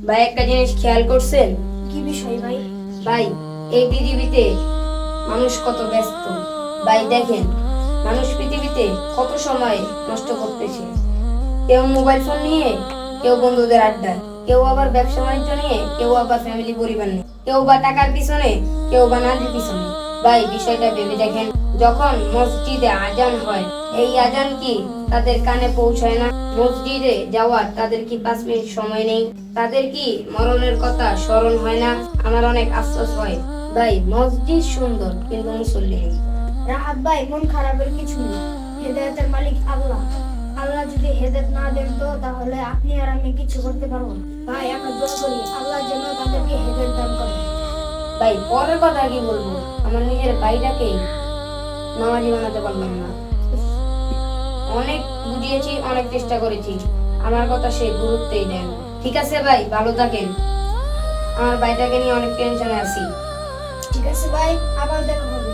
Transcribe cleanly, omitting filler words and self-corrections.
ভাই একটা জিনিস খেয়াল করছেন? কি বিষয় ভাই? ভাই, এই পৃথিবীতে মানুষ কত ব্যস্ত। ভাই দেখেন, মানুষ পৃথিবীতে কত সময় নষ্ট করতেছে। কেউ মোবাইল ফোন নিয়ে, কেউ বন্ধুদের আড্ডায়, কেউ আবার ব্যবসা বাণিজ্য নিয়ে, কেউ আবার ফ্যামিলি পরিবার নিয়ে, কেউ বা টাকার পিছনে, কেউ বা নারীর পিছনে। ভাই বিষয়টা ভেবে দেখেন, যখন মসজিদে আজান হয়, এই আজান কি তাদের কানে পৌঁছায় না? মসজিদে যাওয়ার তাদের কি 5 মিনিট সময় নেই? তাদের কি মরণের কথা স্মরণ হয় না? আমার অনেক আফসোস হয়। ভাই মসজিদ সুন্দর কিন্তু মুসল্লি নেই। রাহাত ভাই, মন খারাপের কিছু নেই। হেদায়েতের মালিক আল্লাহ। আল্লাহ যদি হেদায়েত না দেন তো তাহলে আপনি আর আমি কিছু করতে পারবো না। ভাই আমরা দোয়া করি আল্লাহ যেন তাদেরকে হেদায়েত দান করেন। ভাই পরের কথা কি বলবো, আমার নিজের ভাইটাকেই নামাজি বানাতে পারলাম না। অনেক বুঝিয়েছি, অনেক চেষ্টা করেছি, আমার কথা সে গুরুত্বই দেন। ঠিক আছে ভাই, ভালো থাকেন। আমার ভাইটাকে নিয়ে অনেক টেনশনে আছি। ঠিক আছে ভাই, আবার দেখা হবে।